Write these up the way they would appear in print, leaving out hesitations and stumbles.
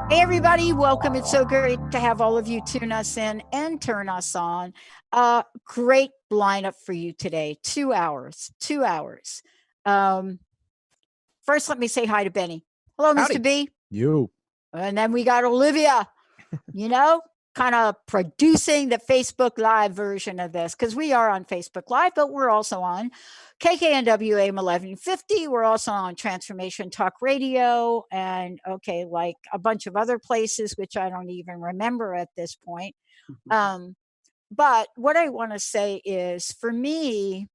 Hey, everybody, welcome. It's so great to have all of you tune us in and turn us on. Great lineup for you today. 2 hours, 2 hours. First, let me say hi to Benny. Hello, Howdy. Mr. B. You. And then we got Olivia, kind of producing the Facebook Live version of this, because we are on Facebook Live, but we're also on KKNW AM 1150. We're also on Transformation Talk Radio and, like a bunch of other places, which I don't even remember at this point. But what I want to say is, for me,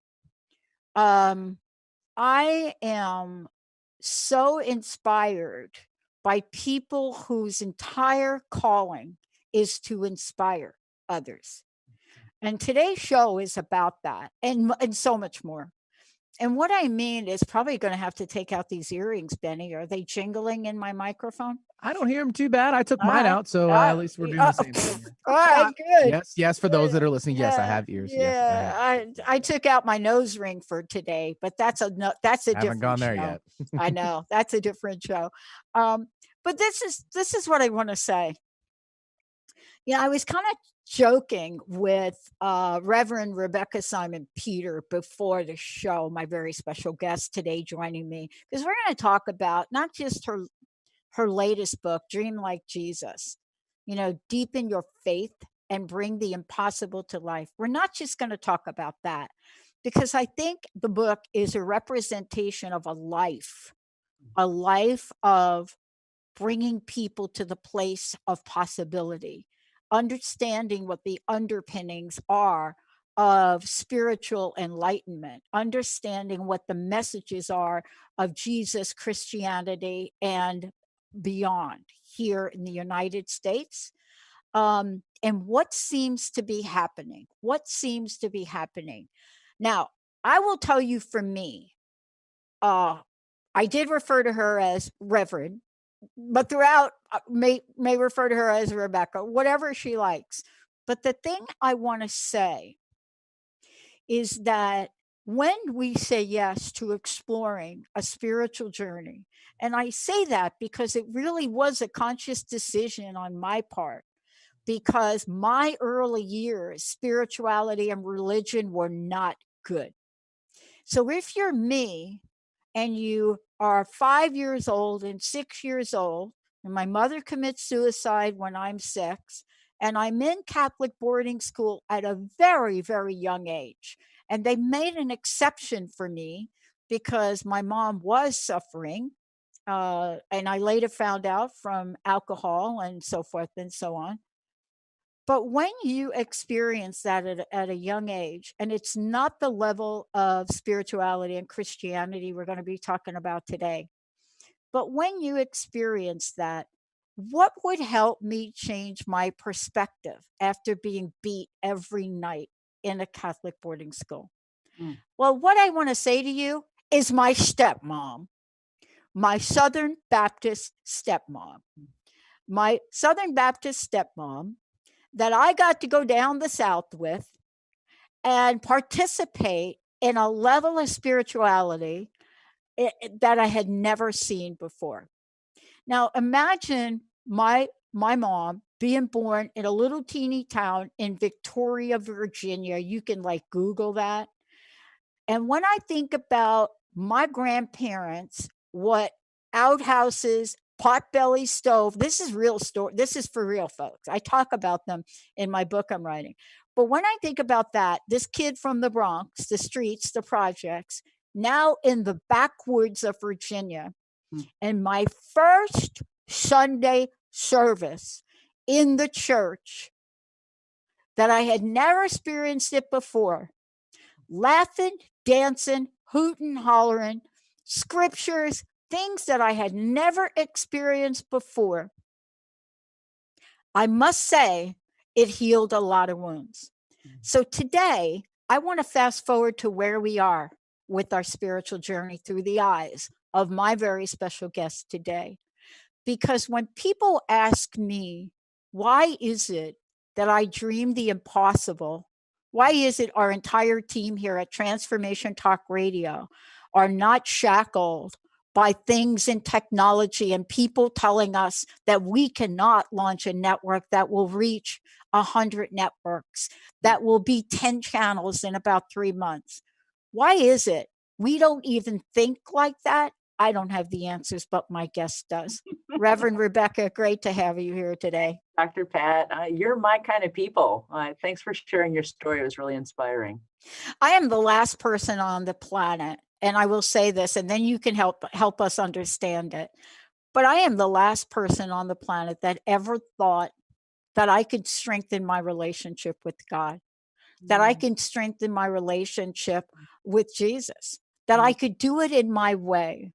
I am so inspired by people whose entire calling is to inspire others. And today's show is about that and so much more. And what I mean is, probably going to have to take out these earrings, Benny. Are they jingling in my microphone? I don't hear them too bad. I took mine out, so at least we're doing the same thing. All right, good. Yes. For those that are listening, yes, I have ears. Yeah, I took out my nose ring for today, but that's a different. Haven't gone there show. yet. I know, that's a different show. But this is what I want to say. I was kind of joking with Reverend Rebekah Simon-Peter before the show, my very special guest today joining me, because we're going to talk about not just her latest book, Dream Like Jesus, deepen your faith and bring the impossible to life. We're not just going to talk about that, because I think the book is a representation of a life of bringing people to the place of possibility, understanding what the underpinnings are of spiritual enlightenment, understanding what the messages are of Jesus, Christianity, and beyond here in the United States, and what seems to be happening. Now, I will tell you, for me, I did refer to her as Reverend, but throughout may refer to her as Rebekah, whatever she likes. But the thing I want to say is that when we say yes to exploring a spiritual journey, and I say that because it really was a conscious decision on my part, because my early years, spirituality and religion were not good. So if you're me and you are 5 years old and 6 years old, and my mother commits suicide when I'm 6, and I'm in Catholic boarding school at a very, very young age, and they made an exception for me because my mom was suffering, and I later found out from alcohol and so forth and so on. But when you experience that at a young age, and it's not the level of spirituality and Christianity we're going to be talking about today, but when you experience that, what would help me change my perspective after being beat every night in a Catholic boarding school? Well, what I want to say to you is my stepmom, my Southern Baptist stepmom, that I got to go down the South with and participate in a level of spirituality that I had never seen before. Now, imagine my mom being born in a little teeny town in Victoria, Virginia. You can Google that. And when I think about my grandparents, what outhouses, potbelly stove, this is real story. This is for real, folks. I talk about them in my book I'm writing. But when I think about that, this kid from the Bronx, the streets, the projects, now in the backwoods of Virginia, and my first Sunday service in the church, that I had never experienced it before, laughing, dancing, hooting, hollering, scriptures, things that I had never experienced before. I must say, it healed a lot of wounds. So today, I want to fast forward to where we are with our spiritual journey through the eyes of my very special guest today. Because when people ask me, why is it that I dream the impossible Why is it our entire team here at Transformation Talk Radio are not shackled by things in technology and people telling us that we cannot launch a network that will reach 100 networks, that will be 10 channels in about 3 months? Why is it we don't even think like that? I don't have the answers, but my guest does. Reverend Rebekah, great to have you here today. Dr. Pat, you're my kind of people. Thanks for sharing your story. It was really inspiring. I am the last person on the planet, and I will say this, and then you can help us understand it. But I am the last person on the planet that ever thought that I could strengthen my relationship with God, that I can strengthen my relationship with Jesus, that I could do it in my way.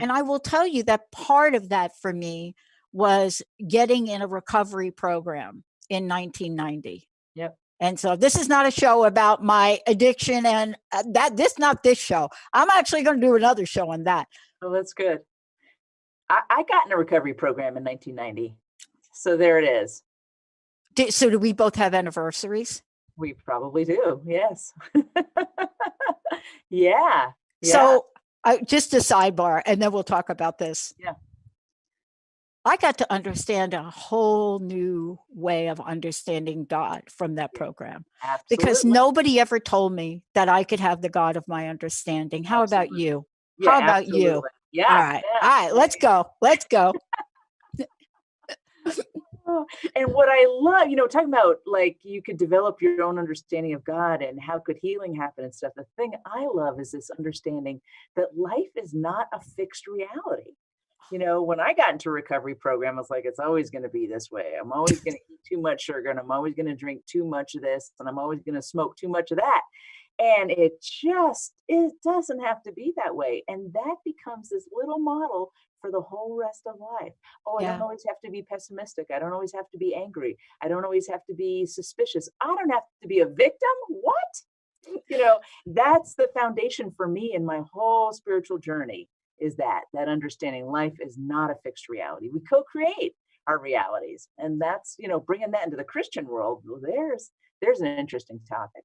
And I will tell you that part of that for me was getting in a recovery program in 1990. Yep. And so this is not a show about my addiction and not this show. I'm actually going to do another show on that. Oh, that's good. I got in a recovery program in 1990. So there it is. So do we both have anniversaries? We probably do. Yes. Yeah. So just a sidebar, and then we'll talk about this. Yeah. I got to understand a whole new way of understanding God from that program. Absolutely. Because nobody ever told me that I could have the God of my understanding. How about you? Yeah, how about you? Yeah. All right. Yeah. All right. Let's go. Let's go. And what I love, talking about like you could develop your own understanding of God and how could healing happen and stuff. The thing I love is this understanding that life is not a fixed reality. When I got into a recovery program, I was like, it's always going to be this way. I'm always going to eat too much sugar, and I'm always going to drink too much of this, and I'm always going to smoke too much of that. And it doesn't have to be that way. And that becomes this little model for the whole rest of life. Oh, I don't always have to be pessimistic. I don't always have to be angry. I don't always have to be suspicious. I don't have to be a victim. What? That's the foundation for me in my whole spiritual journey, is that understanding life is not a fixed reality. We co-create our realities. And that's, bringing that into the Christian world. Well, there's an interesting topic.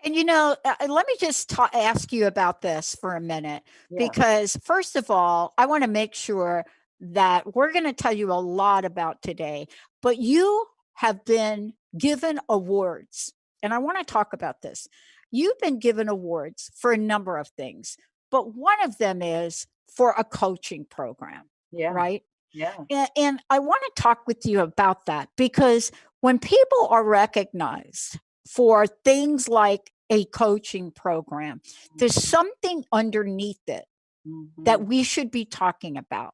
And, let me just ask you about this for a minute, because first of all, I want to make sure that we're going to tell you a lot about today, but you have been given awards. And I want to talk about this. You've been given awards for a number of things, but one of them is for a coaching program. Yeah. Right? Yeah. And I want to talk with you about that, because when people are recognized for things like a coaching program, there's something underneath it that we should be talking about.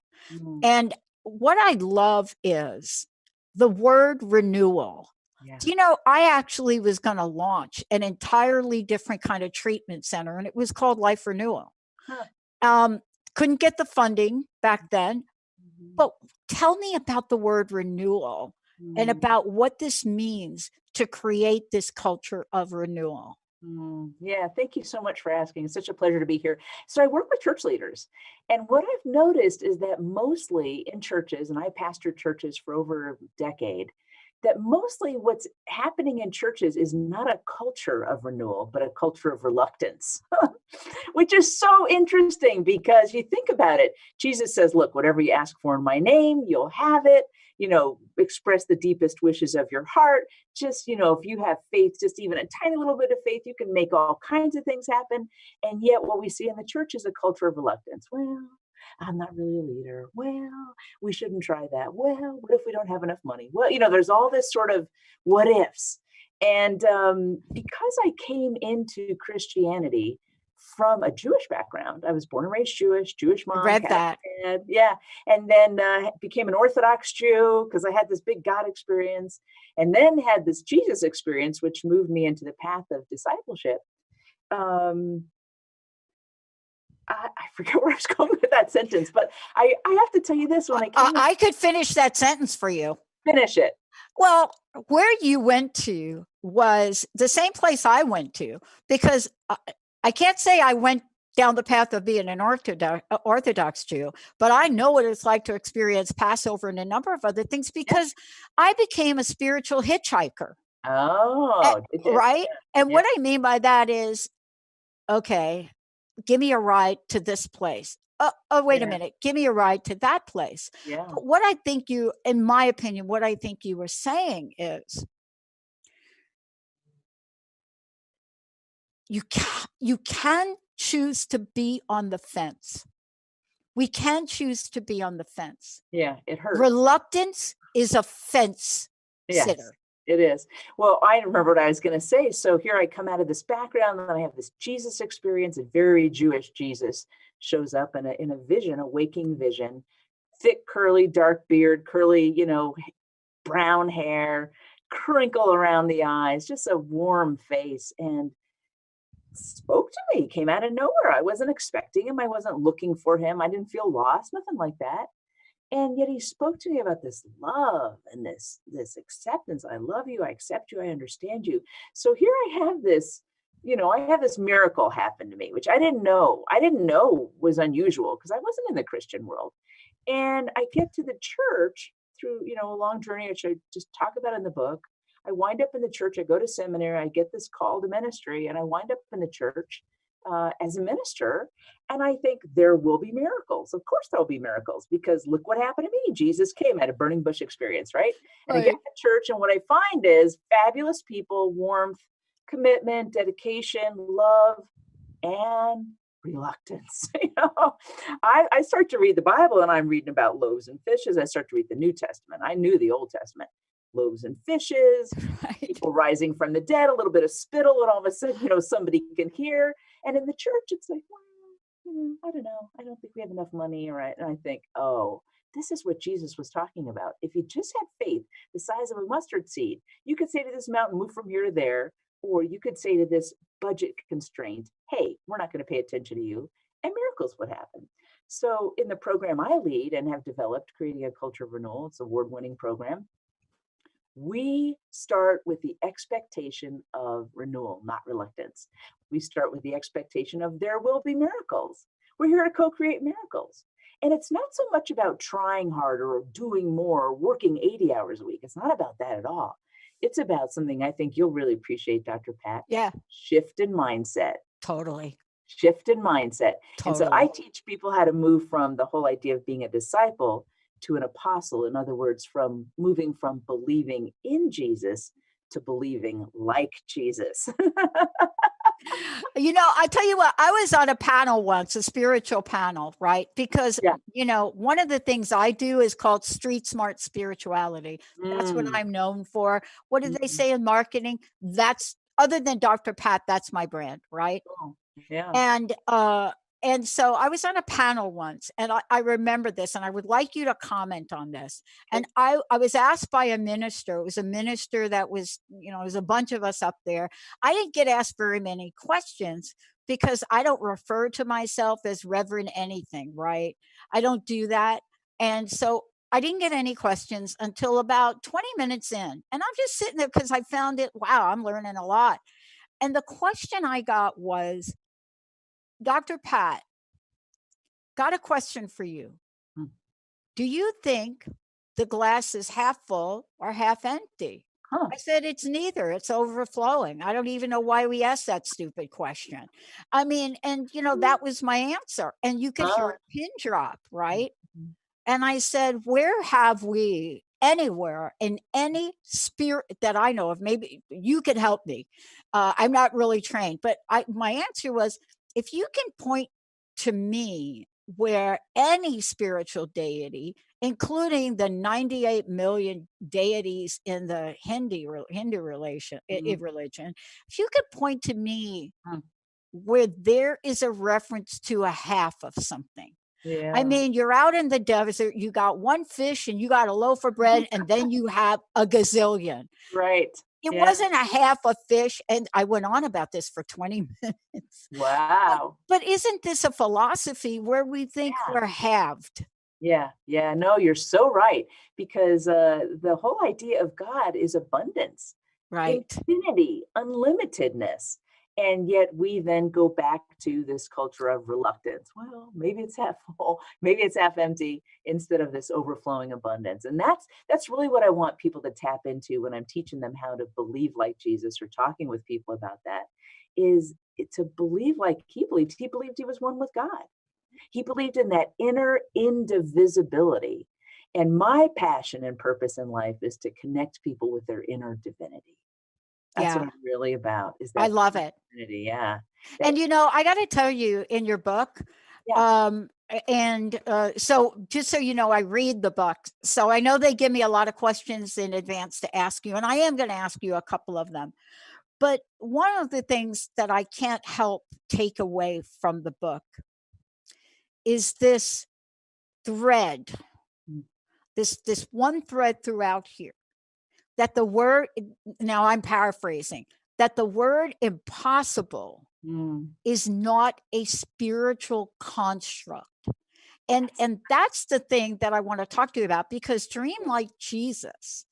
And what I love is the word renewal. Yeah. I actually was going to launch an entirely different kind of treatment center, and it was called Life Renewal. Couldn't get the funding back then, but tell me about the word renewal and about what this means to create this culture of renewal. Yeah, thank you so much for asking. It's such a pleasure to be here. So I work with church leaders, and what I've noticed is that mostly in churches, and I pastored churches for over a decade, that mostly what's happening in churches is not a culture of renewal, but a culture of reluctance, which is so interesting because you think about it. Jesus says, look, whatever you ask for in my name, you'll have it. Express the deepest wishes of your heart. Just, if you have faith, just even a tiny little bit of faith, you can make all kinds of things happen. And yet what we see in the church is a culture of reluctance. Well, I'm not really a leader. Well, we shouldn't try that. Well, what if we don't have enough money? Well, there's all this sort of what ifs. And because I came into Christianity from a Jewish background, I was born and raised Jewish mom. Read that. Dad, yeah. And then became an Orthodox Jew because I had this big God experience, and then had this Jesus experience, which moved me into the path of discipleship. I forget where I was going with that sentence, but I have to tell you this. When I could finish that sentence for you. Finish it. Well, where you went to was the same place I went to, because I can't say I went down the path of being an Orthodox Jew, but I know what it's like to experience Passover and a number of other things, because I became a spiritual hitchhiker. Oh, did you? right? And Yeah. what I mean by that is, okay, give me a ride to this place. Oh, wait a Yeah. minute, give me a ride to that place. Yeah. But what I think you, in my opinion, what I think you were saying is, you can choose to be on the fence. We can choose to be on the fence. Yeah, it hurts. Reluctance is a fence sitter. It is. Well, I remember what I was going to say. So here I come out of this background, and then I have this Jesus experience. A very Jewish Jesus shows up in a vision, a waking vision, thick, curly, dark beard, curly, brown hair, crinkle around the eyes, just a warm face, and spoke to me, came out of nowhere. I wasn't expecting him. I wasn't looking for him. I didn't feel lost, nothing like that. And yet he spoke to me about this love and this acceptance. I love you. I accept you. I understand you. So here I have this, I have this miracle happen to me, which I didn't know. I didn't know was unusual because I wasn't in the Christian world. And I get to the church through, a long journey, which I just talk about in the book. I wind up in the church. I go to seminary. I get this call to ministry, and I wind up in the church as a minister. And I think there will be miracles. Of course, there'll be miracles because look what happened to me. Jesus came at a burning bush experience, right? And I get to church, and what I find is fabulous people, warmth, commitment, dedication, love, and reluctance. I start to read the Bible, and I'm reading about loaves and fishes. I start to read the New Testament. I knew the Old Testament. Loaves and fishes, people rising from the dead, a little bit of spittle, and all of a sudden, somebody can hear. And in the church, it's like, well, I don't know. I don't think we have enough money, right? And I think, oh, this is what Jesus was talking about. If you just had faith the size of a mustard seed, you could say to this mountain, move from here to there, or you could say to this budget constraint, hey, we're not going to pay attention to you, and miracles would happen. So in the program I lead and have developed, Creating a Culture of Renewal, it's an award-winning program, we start with the expectation of renewal, not reluctance. We start with the expectation of there will be miracles. We're here to co-create miracles. And it's not so much about trying harder or doing more, or working 80 hours a week. It's not about that at all. It's about something I think you'll really appreciate, Dr. Pat. Yeah. Shift in mindset. Totally. Shift in mindset. Totally. And so I teach people how to move from the whole idea of being a disciple to an apostle. In other words, from moving from believing in Jesus to believing like Jesus. I tell you what, I was on a panel once, a spiritual panel, right? Because, one of the things I do is called street smart spirituality. That's what I'm known for. What do they say in marketing? That's, other than Dr. Pat, that's my brand, right? Oh, yeah. And so I was on a panel once, and I remember this, and I would like you to comment on this. And I was asked by a minister. It was a minister that was, it was a bunch of us up there. I didn't get asked very many questions because I don't refer to myself as Reverend anything, right? I don't do that. And so I didn't get any questions until about 20 minutes in. And I'm just sitting there because I found it, wow, I'm learning a lot. And the question I got was, Dr. Pat, got a question for you. Do you think the glass is half full or half empty? I said, it's neither. It's overflowing. I don't even know why we asked that stupid question. I mean, and that was my answer. And you could hear a pin drop, right? And I said, where have we anywhere in any spirit that I know of? Maybe you could help me. I'm not really trained, but my answer was, if you can point to me where any spiritual deity, including the 98 million deities in the Hindu religion, if you could point to me where there is a reference to a half of something. Yeah. I mean, you're out in the desert, you got one fish and you got a loaf of bread, and then you have a gazillion. Right. It wasn't a half a fish. And I went on about this for 20 minutes. Wow. But isn't this a philosophy where we think we're halved? Yeah. No, you're so right. Because the whole idea of God is abundance, right? Infinity, unlimitedness. And yet we then go back to this culture of reluctance. Well, maybe it's half full, maybe it's half empty, instead of this overflowing abundance. And that's really what I want people to tap into when I'm teaching them how to believe like Jesus, or talking with people about that, is to believe like he believed. He believed he was one with God. He believed in that inner indivisibility. And my passion and purpose in life is to connect people with their inner divinity. That's what Yeah. I'm really about, is I that love it. divinity. Yeah. And I got to tell you, in your book, Yeah. so just so you know, I read the book, so I know they give me a lot of questions in advance to ask you, and I am going to ask you a couple of them. But one of the things that I can't help take away from the book is this thread, Mm. this one thread throughout here, that the word, now I'm paraphrasing, that the word impossible is not a spiritual construct. And that's the thing that I want to talk to you about, because Dream Like Jesus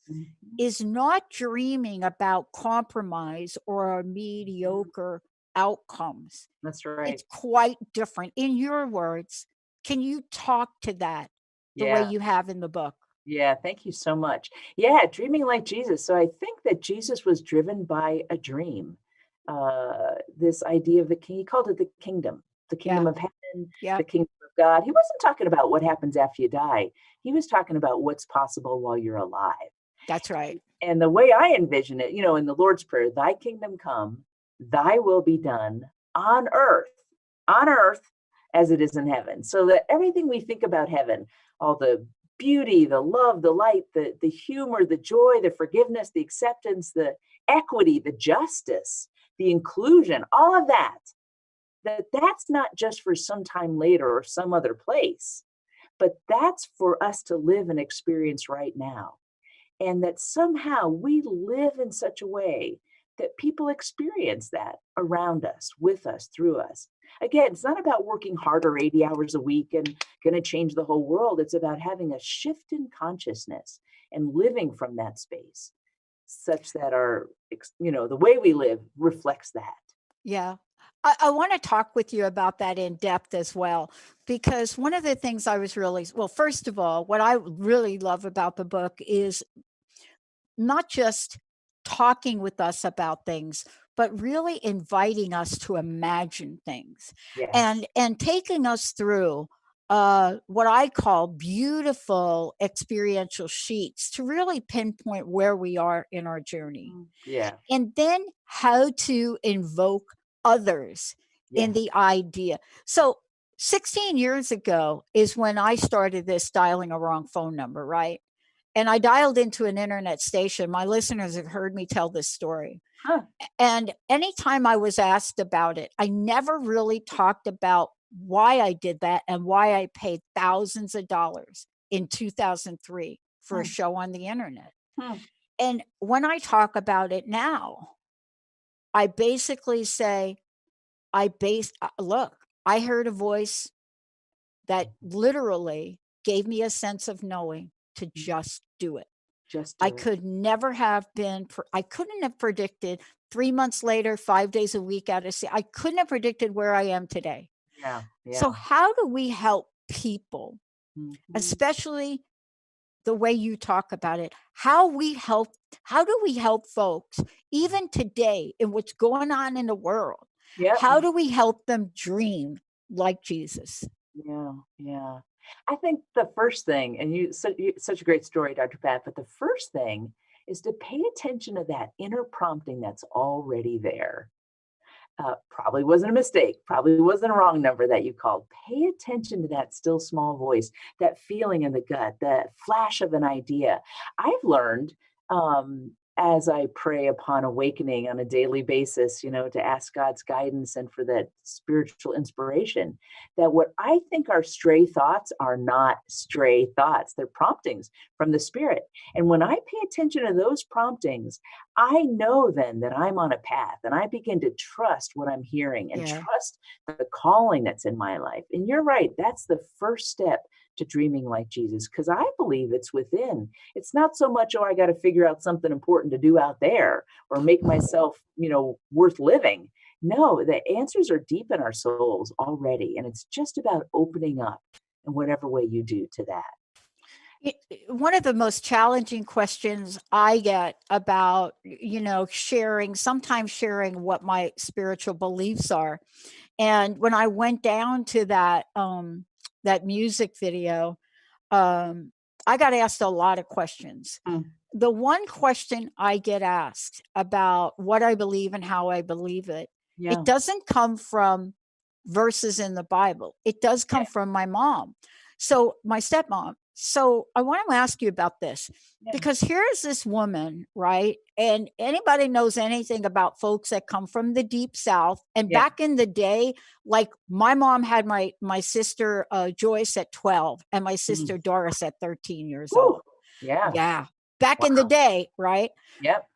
is not dreaming about compromise or mediocre outcomes. That's right. It's quite different. In your words, can you talk to that the way Yeah. you have in the book? Yeah. Thank you so much. Yeah. Dreaming like Jesus. So I think that Jesus was driven by a dream. This idea of the king, he called it the kingdom Yeah. of heaven, Yeah. the kingdom of God. He wasn't talking about what happens after you die. He was talking about what's possible while you're alive. That's right. And the way I envision it, in the Lord's Prayer, thy kingdom come, thy will be done on earth as it is in heaven. So that everything we think about heaven, all the beauty, the love, the light, the humor, the joy, the forgiveness, the acceptance, the equity, the justice, the inclusion, all of that's not just for some time later or some other place, but that's for us to live and experience right now. And that somehow we live in such a way that people experience that around us, with us, through us. Again, it's not about working harder 80 hours a week and going to change the whole world. It's about having a shift in consciousness and living from that space, such that the way we live reflects that. Yeah. I want to talk with you about that in depth as well, because one of the things I was first of all, what I really love about the book is not just talking with us about things, but really inviting us to imagine things. Yes. And taking us through what I call beautiful experiential sheets to really pinpoint where we are in our journey. Yeah. And then how to invoke others in the idea. So 16 years ago is when I started this dialing a wrong phone number, right? And I dialed into an internet station. My listeners have heard me tell this story. Huh. And anytime I was asked about it, I never really talked about why I did that and why I paid thousands of dollars in 2003 for a show on the internet. And when I talk about it now, I basically say, look, I heard a voice that literally gave me a sense of knowing to just do it. I couldn't have predicted 3 months later, 5 days a week out of sea. I couldn't have predicted where I am today. Yeah. So how do we help people, especially the way you talk about it? How do we help folks even today in what's going on in the world? Yep. How do we help them dream like Jesus? Yeah. I think the first thing, and such a great story, Dr. Pat, but the first thing is to pay attention to that inner prompting that's already there. Probably wasn't a mistake, probably wasn't a wrong number that you called. Pay attention to that still small voice, that feeling in the gut, that flash of an idea. I've learned, as I pray upon awakening on a daily basis, to ask God's guidance and for that spiritual inspiration, that what I think are stray thoughts are not stray thoughts. They're promptings from the Spirit. And when I pay attention to those promptings, I know then that I'm on a path, and I begin to trust what I'm hearing and trust the calling that's in my life. And you're right. That's the first step to dreaming like Jesus, because I believe it's within. It's not so much, I got to figure out something important to do out there or make myself, worth living. No, the answers are deep in our souls already, and it's just about opening up in whatever way you do to that. One of the most challenging questions I get about, sometimes sharing what my spiritual beliefs are. And when I went down to that music video, I got asked a lot of questions. The one question I get asked about what I believe and how I believe it, it doesn't come from verses in the Bible. It does come from my mom. So my stepmom. So I want to ask you about this because here's this woman, right? And anybody knows anything about folks that come from the deep South. And back in the day, like my mom had my sister Joyce at 12 and my sister Doris at 13 years old. Yeah. Back in the day, right? Yep.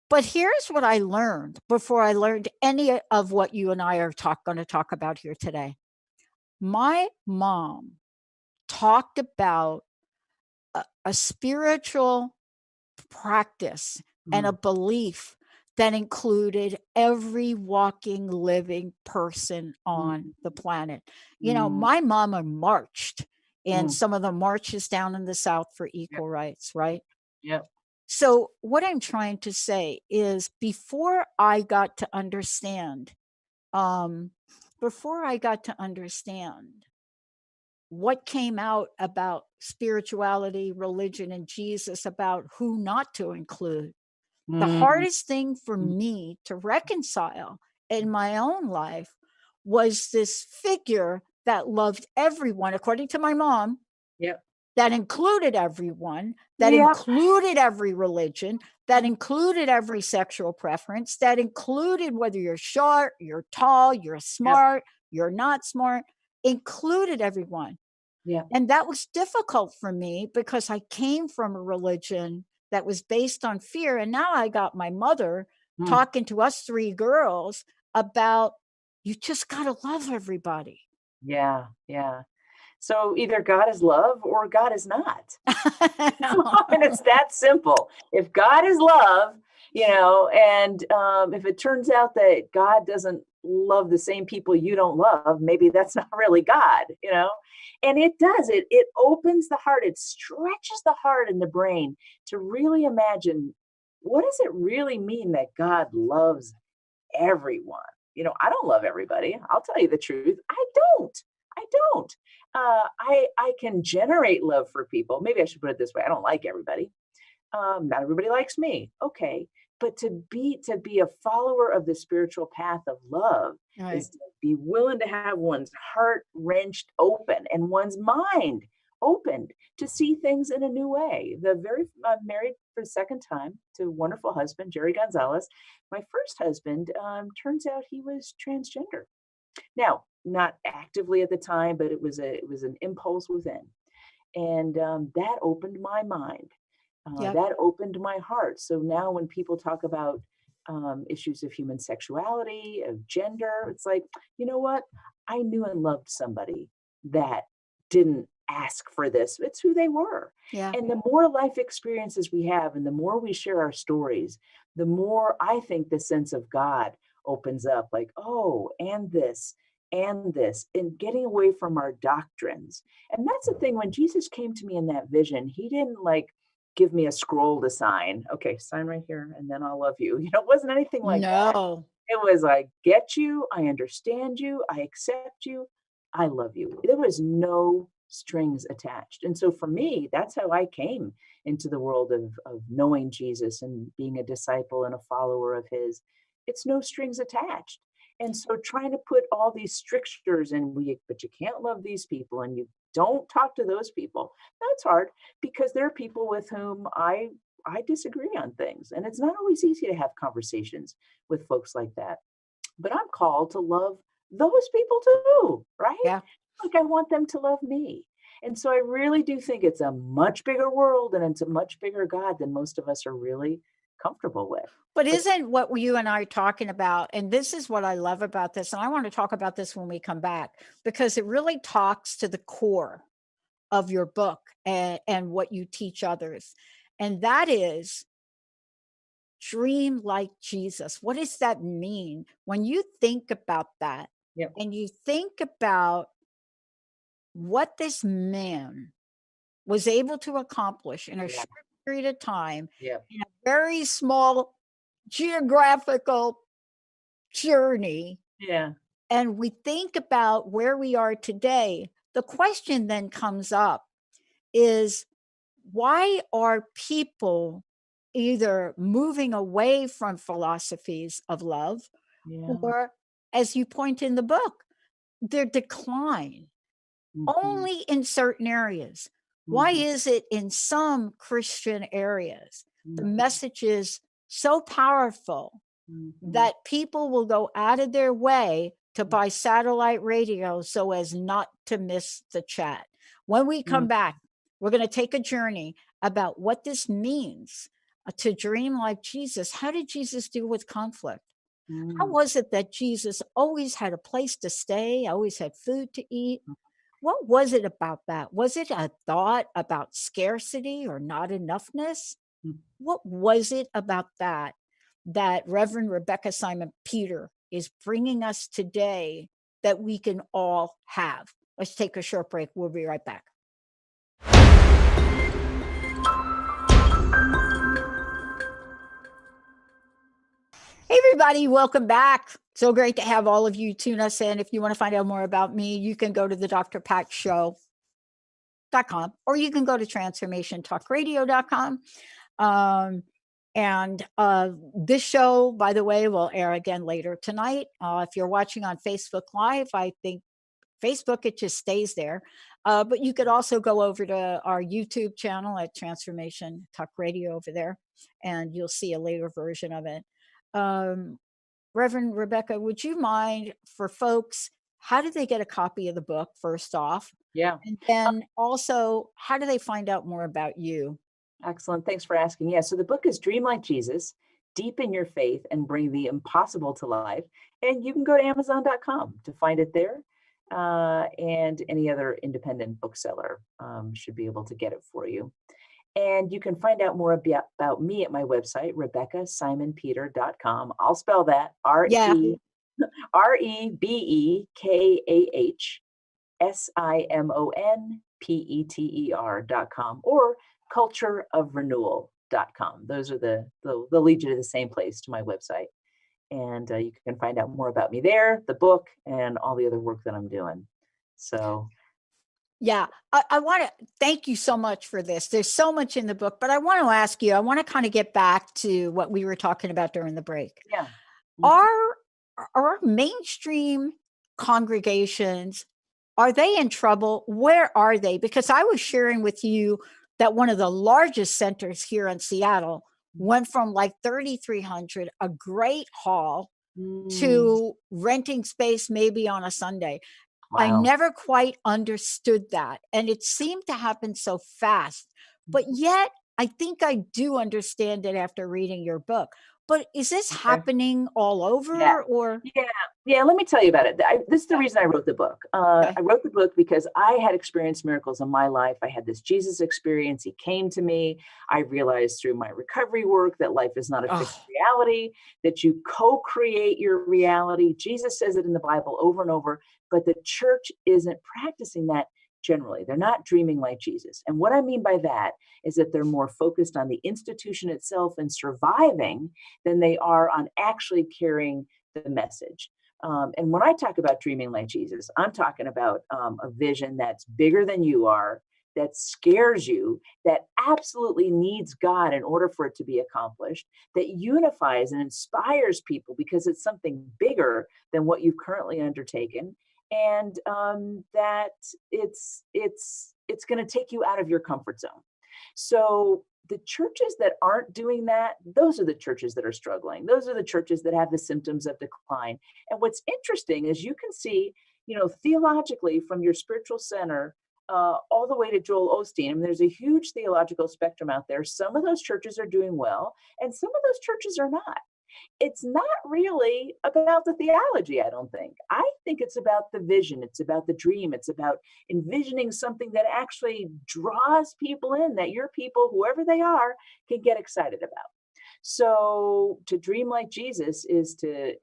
But here's what I learned before I learned any of what you and I are going to talk about here today. My mom talked about a spiritual practice and a belief that included every walking, living person on the planet. You know, my mama marched in some of the marches down in the South for equal rights, right? Yep. So what I'm trying to say is before I got to understand what came out about spirituality, religion, and Jesus, about who not to include, the hardest thing for me to reconcile in my own life was this figure that loved everyone, according to my mom, that included everyone, that included every religion, that included every sexual preference, that included whether you're short, you're tall, you're smart, you're not smart, included everyone. And that was difficult for me because I came from a religion that was based on fear. And now I got my mother talking to us three girls about, you just got to love everybody. Yeah. So either God is love or God is not. And it's that simple. If God is love, and if it turns out that God doesn't love the same people you don't love, maybe that's not really God, and it does, it opens the heart, it stretches the heart and the brain to really imagine, what does it really mean that God loves everyone? I don't love everybody. I'll tell you the truth. I don't. I can generate love for people. Maybe I should put it this way. I don't like everybody. Not everybody likes me. Okay. But to be a follower of the spiritual path of love is to be willing to have one's heart wrenched open and one's mind opened to see things in a new way. I'm married for the second time to a wonderful husband, Jerry Gonzalez. My first husband, turns out he was transgender. Now, not actively at the time, but it was an impulse within, and that opened my mind. That opened my heart. So now, when people talk about issues of human sexuality, of gender, it's like, you know what? I knew and loved somebody that didn't ask for this. It's who they were. And the more life experiences we have, and the more we share our stories, the more I think the sense of God opens up. Like, oh, and this, and getting away from our doctrines. And that's the thing. When Jesus came to me in that vision, he didn't give me a scroll to sign. Okay, sign right here, and then I'll love you. It wasn't anything like that. It was, I get you, I understand you, I accept you, I love you. There was no strings attached. And so for me, that's how I came into the world of knowing Jesus and being a disciple and a follower of his. It's no strings attached. And so trying to put all these strictures in, but you can't love these people and you don't talk to those people. That's hard, because there are people with whom I disagree on things. And it's not always easy to have conversations with folks like that. But I'm called to love those people too, right? Like, I want them to love me. And so I really do think it's a much bigger world, and it's a much bigger God than most of us are really comfortable with. But isn't what you and I are talking about, and this is what I love about this, and I want to talk about this when we come back, because it really talks to the core of your book and what you teach others. And that is, dream like Jesus. What does that mean? When you think about that, Yep. and you think about what this man was able to accomplish in a short period of time, Yep. in a very small geographical journey, Yeah. and we think about where we are today, the question then comes up is, why are people either moving away from philosophies of love, or, as you point in the book, their decline only in certain areas? Why is it in some Christian areas the message is so powerful that people will go out of their way to buy satellite radio so as not to miss the chat? When we come back, we're going to take a journey about what this means to dream like Jesus. How did Jesus deal with conflict? How was it that Jesus always had a place to stay, always had food to eat? What was it about that? Was it a thought about scarcity or not enoughness? What was it about that that Reverend Rebekah Simon-Peter is bringing us today that we can all have? Let's take a short break. We'll be right back. Hey, everybody, welcome back. So great to have all of you tune us in. If you want to find out more about me, you can go to the drpatshow.com, or you can go to transformationtalkradio.com. This show, by the way, will air again later tonight. If you're watching on Facebook Live, I think Facebook, it just stays there. But you could also go over to our YouTube channel at Transformation Talk Radio over there, and you'll see a later version of it. Reverend Rebekah, would you mind, for folks, how do they get a copy of the book, first off? Yeah. And then also, how do they find out more about you? Excellent. Thanks for asking. Yeah. So the book is Dream Like Jesus, Deepen Your Faith and Bring the Impossible to Life. And you can go to Amazon.com to find it there. And any other independent bookseller should be able to get it for you. And you can find out more about me at my website, RebekahSimon-Peter.com. I'll spell that RebekahSimon-Peter.com, or cultureofrenewal.com. Those are they'll lead you to the same place, to my website. And you can find out more about me there, the book, and all the other work that I'm doing. So yeah, I want to thank you so much for this. There's so much in the book, but I want to ask you, I want to kind of get back to what we were talking about during the break. Yeah. Are mainstream congregations, are they in trouble? Where are they? Because I was sharing with you that one of the largest centers here in Seattle went from like 3,300, a great hall, to renting space maybe on a Sunday. Wow. I never quite understood that. And it seemed to happen so fast. But yet, I think I do understand it after reading your book. But is this happening all over? Or Yeah, let me tell you about it. This is the reason I wrote the book. I wrote the book because I had experienced miracles in my life. I had this Jesus experience. He came to me. I realized through my recovery work that life is not a fixed reality, that you co-create your reality. Jesus says it in the Bible over and over, but the church isn't practicing that generally. They're not dreaming like Jesus. And what I mean by that is that they're more focused on the institution itself and surviving than they are on actually carrying the message. And when I talk about dreaming like Jesus, I'm talking about a vision that's bigger than you are, that scares you, that absolutely needs God in order for it to be accomplished, that unifies and inspires people because it's something bigger than what you've currently undertaken, and that it's going to take you out of your comfort zone. So the churches that aren't doing that, those are the churches that are struggling. Those are the churches that have the symptoms of decline. And what's interesting is you can see, theologically, from your spiritual center all the way to Joel Osteen. I mean, there's a huge theological spectrum out there. Some of those churches are doing well, and some of those churches are not. It's not really about the theology, I don't think. I think it's about the vision. It's about the dream. It's about envisioning something that actually draws people in, that your people, whoever they are, can get excited about. So to dream like Jesus is to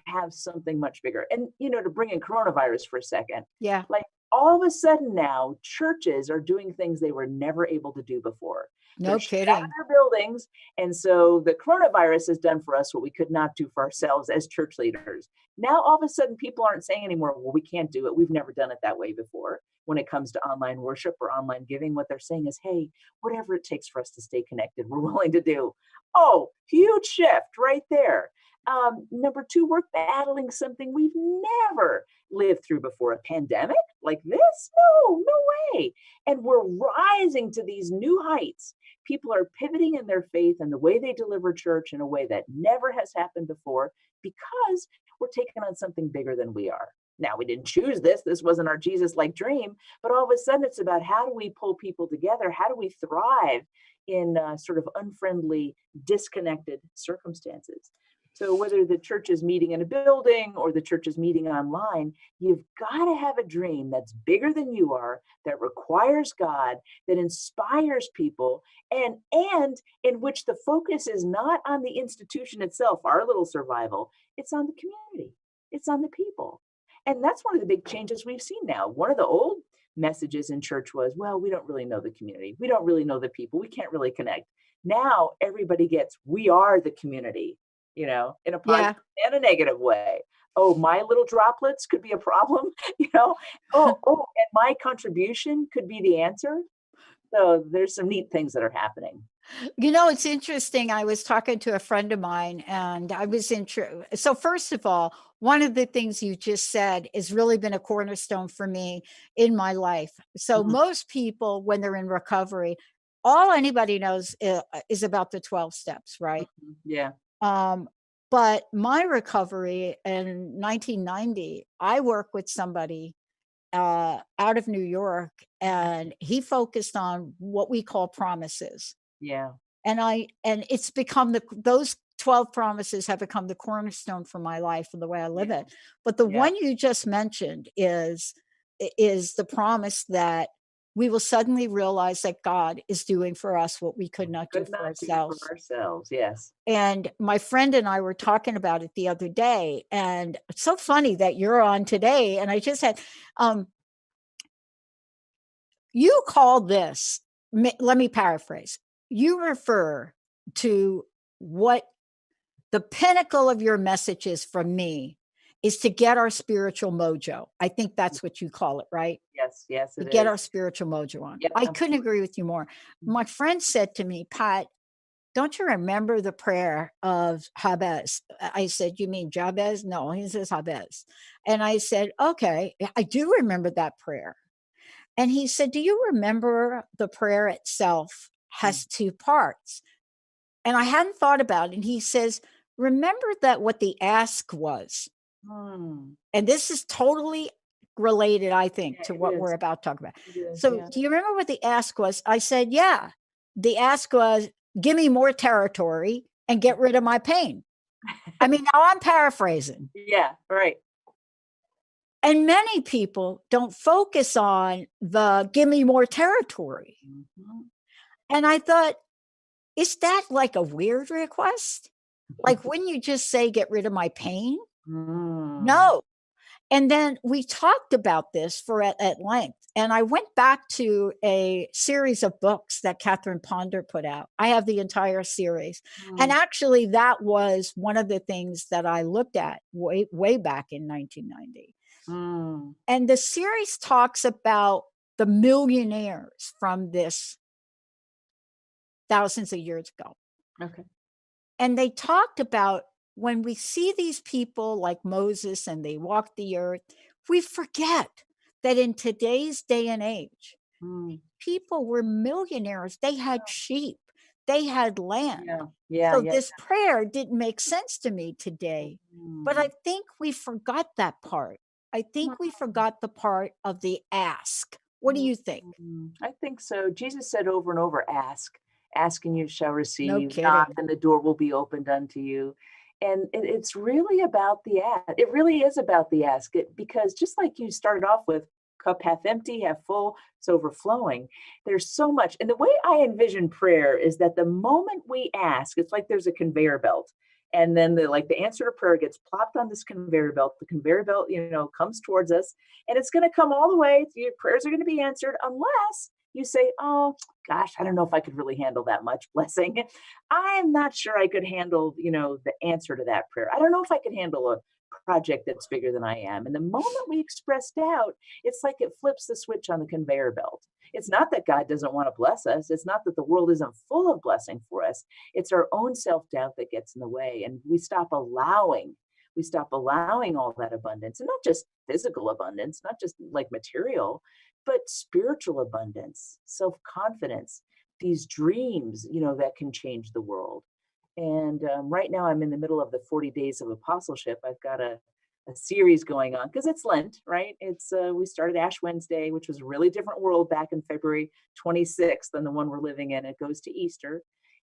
have something much bigger. And to bring in coronavirus for a second, Yeah. like all of a sudden now churches are doing things they were never able to do before. No They're shut out of kidding. their buildings. And so the coronavirus has done for us what we could not do for ourselves as church leaders. Now, all of a sudden, people aren't saying anymore, well, we can't do it. We've never done it that way before. When it comes to online worship or online giving, what they're saying is, hey, whatever it takes for us to stay connected, we're willing to do. Oh, huge shift right there. Number two, we're battling something we've never lived through before, a pandemic like this? No way. And we're rising to these new heights. People are pivoting in their faith and the way they deliver church in a way that never has happened before because we're taking on something bigger than we are. Now, we didn't choose this. This wasn't our Jesus-like dream, but all of a sudden it's about how do we pull people together? How do we thrive in sort of unfriendly, disconnected circumstances? So whether the church is meeting in a building or the church is meeting online, you've got to have a dream that's bigger than you are, that requires God, that inspires people, and in which the focus is not on the institution itself, our little survival, it's on the community, it's on the people. And that's one of the big changes we've seen now. One of the old messages in church was, well, we don't really know the community. We don't really know the people. We can't really connect. Now everybody gets, we are the community, in a positive and a negative way. Oh, my little droplets could be a problem, and my contribution could be the answer. So there's some neat things that are happening. It's interesting. I was talking to a friend of mine and I was so first of all, one of the things you just said has really been a cornerstone for me in my life. So most people, when they're in recovery, all anybody knows is about the 12 steps, right? Yeah. But my recovery in 1990, I worked with somebody out of New York, and he focused on what we call promises. Yeah. And it's become those 12 promises have become the cornerstone for my life and the way I live it. But the one you just mentioned is the promise that we will suddenly realize that God is doing for us what we could not do for ourselves. Yes. And my friend and I were talking about it the other day, and it's so funny that you're on today. And I just had, you call this, let me paraphrase. You refer to what the pinnacle of your message is from me is to get our spiritual mojo. I think that's what you call it, right? Yes, to get our spiritual mojo on. Yep, I couldn't agree with you more. My friend said to me, Pat, don't you remember the prayer of Jabez? I said, you mean Jabez? No, he says Jabez. And I said, okay, I do remember that prayer. And he said, do you remember the prayer itself has two parts? And I hadn't thought about it. And he says, remember that what the ask was. And this is totally related, I think, to what we're about to talk about. So do you remember what the ask was? I said, yeah. The ask was, give me more territory and get rid of my pain. I mean, now I'm paraphrasing. Yeah, right. And many people don't focus on the give me more territory. And I thought, is that like a weird request? Like, wouldn't you just say, get rid of my pain? No. And then we talked about this at length. And I went back to a series of books that Catherine Ponder put out. I have the entire series. And actually, that was one of the things that I looked at way back in 1990. And the series talks about the millionaires from this thousands of years ago. Okay. And they talked about when we see these people like Moses and they walk the earth, we forget that in today's day and age, people were millionaires. They had sheep, they had land. So this prayer didn't make sense to me today. But I think we forgot that part. I think we forgot the part of the ask. What do you think? I think so. Jesus said over and over, ask and you shall receive. No kidding. Knock and the door will be opened unto you. And it's really about the ask. It really is about the ask. Because just like you started off with, cup half empty, half full, it's overflowing. There's so much. And the way I envision prayer is that the moment we ask, it's like there's a conveyor belt. And then the answer to prayer gets plopped on this conveyor belt. The conveyor belt, comes towards us, and it's going to come all the way. Your prayers are going to be answered unless you say, oh gosh, I don't know if I could really handle that much blessing. I'm not sure I could handle, the answer to that prayer. I don't know if I could handle a project that's bigger than I am. And the moment we express doubt, it's like it flips the switch on the conveyor belt. It's not that God doesn't want to bless us. It's not that the world isn't full of blessing for us. It's our own self-doubt that gets in the way. And we stop allowing all that abundance, and not just physical abundance, not just like material, but spiritual abundance, self-confidence, these dreams, that can change the world. And right now I'm in the middle of the 40 days of apostleship. I've got a series going on because it's Lent, right? It's we started Ash Wednesday, which was a really different world back in February 26th than the one we're living in. It goes to Easter.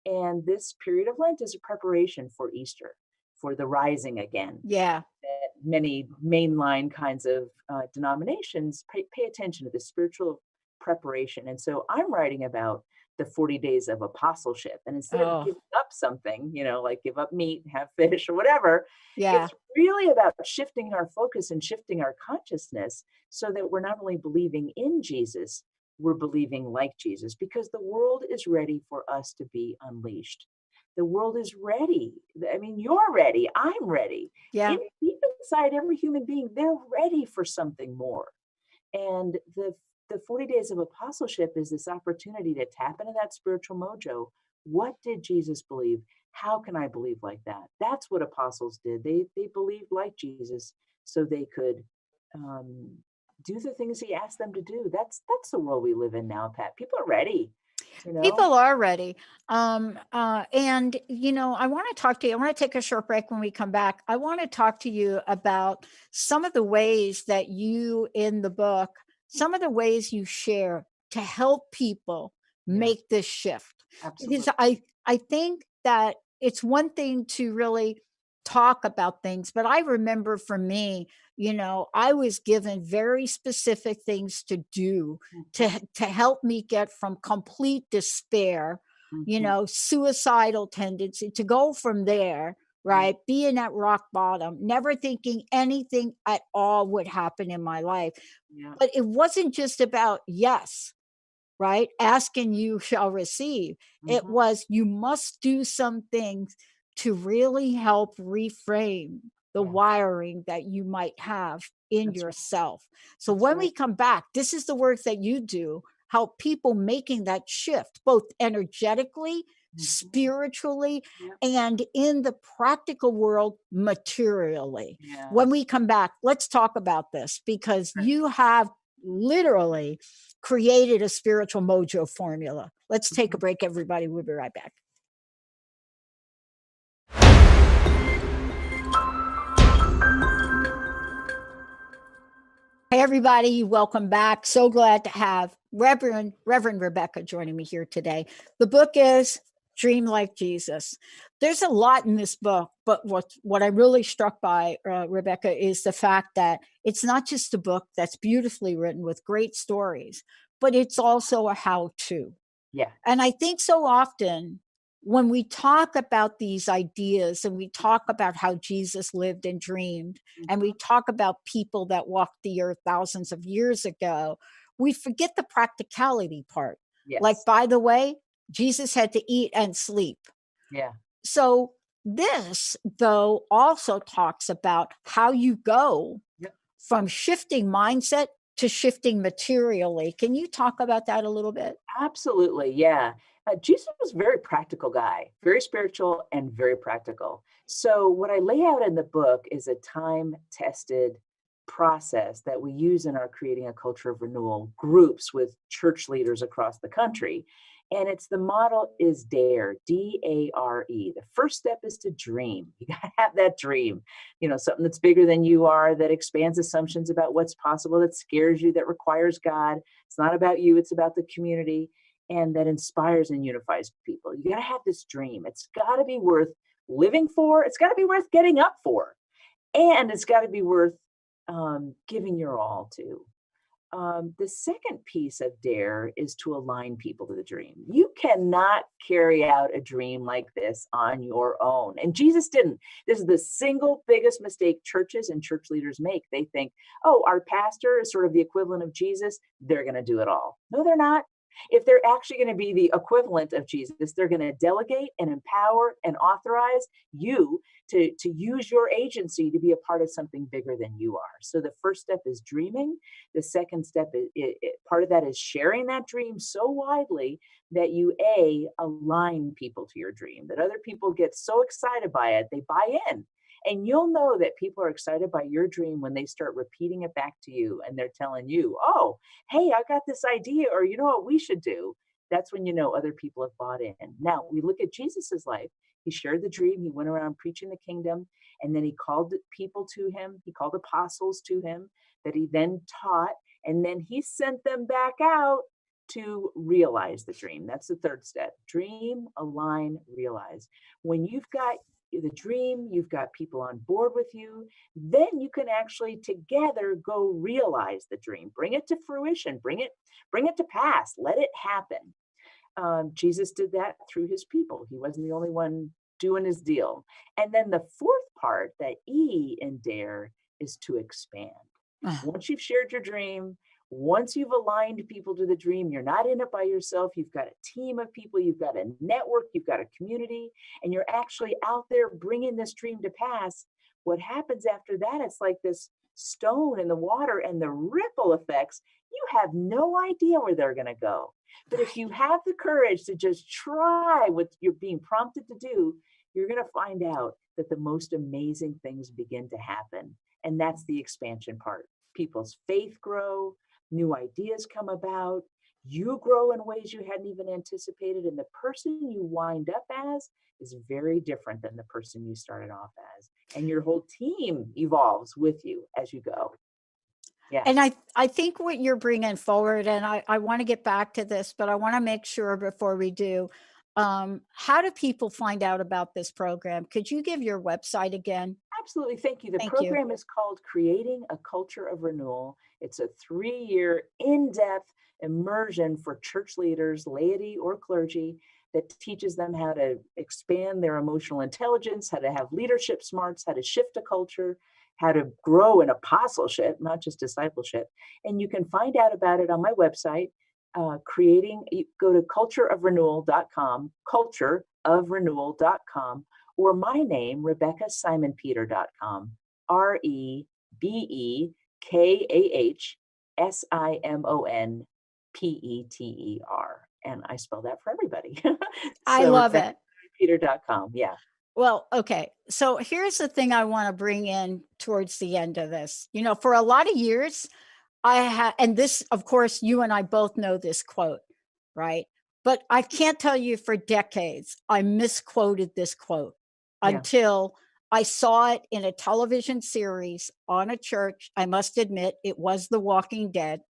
And this period of Lent is a preparation for Easter, for the rising again. Yeah. That many mainline kinds of denominations pay attention to the spiritual preparation. And so I'm writing about the 40 days of apostleship. And instead of giving up something, like give up meat, have fish or whatever, it's really about shifting our focus and shifting our consciousness so that we're not only believing in Jesus, we're believing like Jesus, because the world is ready for us to be unleashed. The world is ready. I mean, you're ready. I'm ready. Yeah. Deep inside every human being, they're ready for something more. And the 40 days of apostleship is this opportunity to tap into that spiritual mojo. What did Jesus believe? How can I believe like that? That's what apostles did. They believed like Jesus so they could do the things he asked them to do. That's the world we live in now, Pat. People are ready. People are ready. And, I want to talk to you. I want to take a short break. When we come back, I want to talk to you about some of the ways that you in the book, some of the ways you share to help people make this shift. Absolutely. Because I think that it's one thing to really talk about things, but I remember for me, I was given very specific things to do to help me get from complete despair, suicidal tendency, to go from there, right? Being at rock bottom, never thinking anything at all would happen in my life. But it wasn't just about yes, right? Ask and you shall receive. It was, you must do some things to really help reframe the wiring that you might have in yourself. So when we come back, this is the work that you do, help people making that shift, both energetically, spiritually, and in the practical world, materially. When we come back, let's talk about this, because you have literally created a spiritual mojo formula. Let's take a break, everybody. We'll be right back. Hey, everybody, welcome back. So glad to have Reverend Rebekah joining me here today. The book is Dream Like Jesus. There's a lot in this book, but what I'm really struck by, Rebekah, is the fact that it's not just a book that's beautifully written with great stories, but it's also a how-to. Yeah. And I think so often when we talk about these ideas and we talk about how Jesus lived and dreamed, and we talk about people that walked the earth thousands of years ago, we forget the practicality part. Yes. Like, by the way, Jesus had to eat and sleep. Yeah. So this, though, also talks about how you go from shifting mindset to shifting materially. Can you talk about that a little bit? Absolutely. Yeah. Jesus was a very practical guy, very spiritual and very practical. So what I lay out in the book is a time-tested process that we use in our Creating a Culture of Renewal groups with church leaders across the country. And the model is DARE, D-A-R-E. The first step is to dream. You got to have that dream, something that's bigger than you are, that expands assumptions about what's possible, that scares you, that requires God. It's not about you, it's about the community, and that inspires and unifies people. You got to have this dream. It's got to be worth living for. It's got to be worth getting up for. And it's got to be worth giving your all to. The second piece of dare is to align people to the dream. You cannot carry out a dream like this on your own. And Jesus didn't. This is the single biggest mistake churches and church leaders make. They think, oh, our pastor is sort of the equivalent of Jesus. They're going to do it all. No, they're not. If they're actually going to be the equivalent of Jesus, they're going to delegate and empower and authorize you to use your agency to be a part of something bigger than you are. So the first step is dreaming. The second step is part of that is sharing that dream so widely that you align people to your dream, that other people get so excited by it, they buy in. And you'll know that people are excited by your dream when they start repeating it back to you and they're telling you, oh, hey, I got this idea, or you know what we should do. That's when you know other people have bought in. Now, we look at Jesus's life. He shared the dream. He went around preaching the kingdom, and then he called people to him. He called apostles to him that he then taught, and then he sent them back out to realize the dream. That's the third step. Dream, align, realize. When you've got the dream, you've got people on board with you, then you can actually together go realize the dream, bring it to fruition, bring it to pass, let it happen. Jesus did that through his people. He wasn't the only one doing his deal. And then the fourth part, that E in dare, is to expand. Once you've shared your dream, once you've aligned people to the dream, you're not in it by yourself. You've got a team of people, you've got a network, you've got a community, and you're actually out there bringing this dream to pass. What happens after that, it's like this stone in the water, and the ripple effects, you have no idea where they're going to go. But if you have the courage to just try what you're being prompted to do, you're going to find out that the most amazing things begin to happen. And that's the expansion part. People's faith grow, new ideas come about, you grow in ways you hadn't even anticipated, and the person you wind up as is very different than the person you started off as. And your whole team evolves with you as you go. Yeah. And I think what you're bringing forward, and I want to get back to this, but I want to make sure before we do, how do people find out about this program? Could you give your website again? Absolutely. Thank you. The Thank program you. is called Creating a Culture of Renewal. It's a 3-year in-depth immersion for church leaders, laity, or clergy that teaches them how to expand their emotional intelligence, how to have leadership smarts, how to shift a culture, how to grow in apostleship, not just discipleship. And you can find out about it on my website, go to cultureofrenewal.com, cultureofrenewal.com, or my name, RebekahSimon-Peter.com, RebekahSimon-Peter. And I spell that for everybody. I love it. Peter.com. Yeah. Well, okay. So here's the thing I want to bring in towards the end of this. You know, for a lot of years, and this, of course, you and I both know this quote, right? But I can't tell you for decades, I misquoted this quote until I saw it in a television series on a church. I must admit, it was The Walking Dead.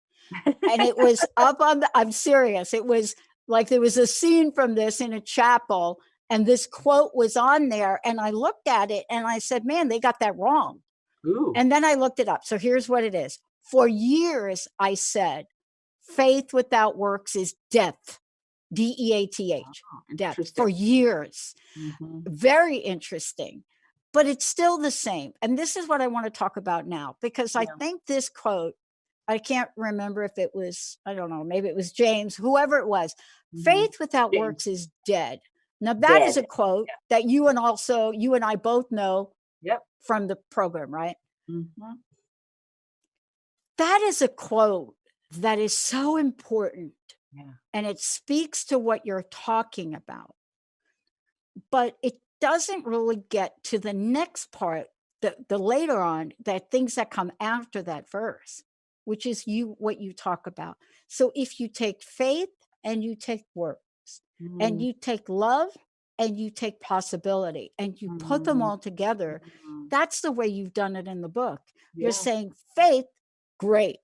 And it was up on I'm serious. It was like there was a scene from this in a chapel, and this quote was on there. And I looked at it and I said, man, they got that wrong. Ooh. And then I looked it up. So here's what it is. For years, I said, faith without works is death. DEATH, death, for years. Mm-hmm. Very interesting. But it's still the same. And this is what I want to talk about now, because I think this quote, I can't remember if it was, I don't know, maybe it was James, whoever it was. Faith without works is dead. Now that is a quote that you and I both know from the program, right? Mm-hmm. That is a quote that is so important. And it speaks to what you're talking about. But it doesn't really get to the next part, the later on, that things that come after that verse, which is what you talk about. So if you take faith and you take works, and you take love and you take possibility, and you put them all together, that's the way you've done it in the book. You're saying faith, great.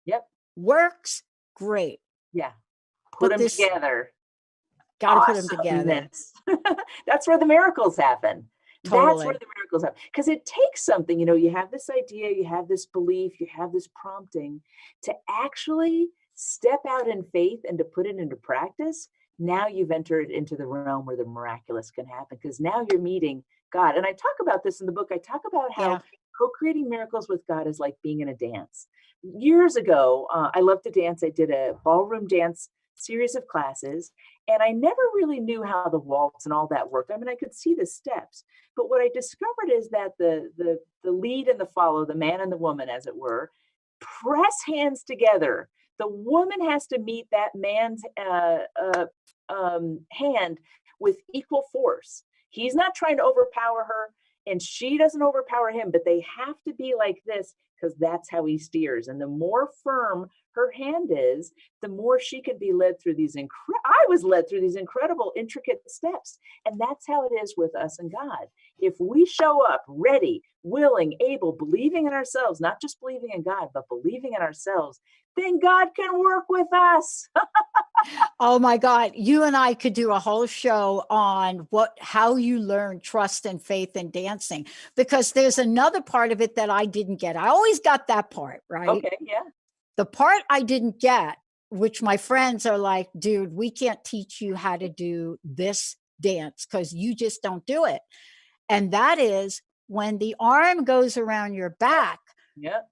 Yep. Works, great. Yeah. Put them together. Got to put them together. That's where the miracles happen. That's where the miracles happen. Because it takes something, you have this idea, you have this belief, you have this prompting to actually step out in faith and to put it into practice. Now you've entered into the realm where the miraculous can happen, because now you're meeting God. And I talk about this in the book. I talk about how co-creating miracles with God is like being in a dance. Years ago, I loved to dance. I did a ballroom dance series of classes, and I never really knew how the waltz and all that worked. I mean, I could see the steps, but what I discovered is that the lead and the follow, the man and the woman, as it were, press hands together. The woman has to meet that man's hand with equal force. He's not trying to overpower her, and she doesn't overpower him, but they have to be like this, because that's how he steers. And the more firm her hand is, the more she can be led through these I was led through these incredible, intricate steps. And that's how it is with us and God. If we show up ready, willing, able, believing in ourselves, not just believing in God, but believing in ourselves, then God can work with us. Oh my God. You and I could do a whole show on how you learn trust and faith in dancing, because there's another part of it that I didn't get. I always got that part, right? Okay, yeah. The part I didn't get, which my friends are like, dude, we can't teach you how to do this dance because you just don't do it. And that is when the arm goes around your back. Yep.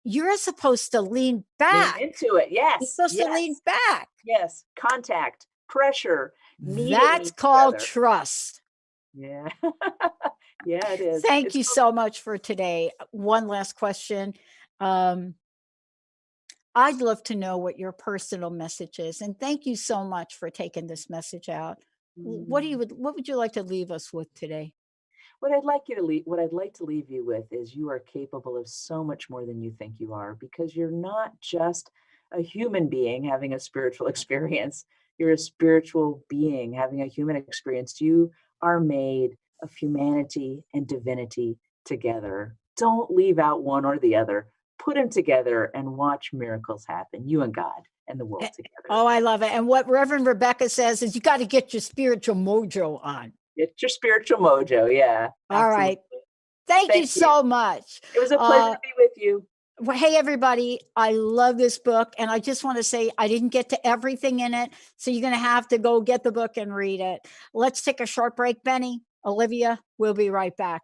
You're supposed to lean back. Lean into it. Yes. You're supposed to lean back. Yes. Contact, pressure. That's called trust. Yeah. Yeah, it is. Thank you so much for today. One last question. I'd love to know what your personal message is. And thank you so much for taking this message out. What would you like to leave us with today? What I'd like to leave you with is you are capable of so much more than you think you are, because you're not just a human being having a spiritual experience. You're a spiritual being having a human experience. You are made of humanity and divinity together. Don't leave out one or the other. Put them together and watch miracles happen, you and God and the world together. Oh, I love it. And what Reverend Rebekah says is you got to get your spiritual mojo on. Get your spiritual mojo. Yeah. All right. Thank you so much. It was a pleasure to be with you. Well, hey, everybody. I love this book. And I just want to say I didn't get to everything in it. So you're going to have to go get the book and read it. Let's take a short break, Benny. Olivia, we'll be right back.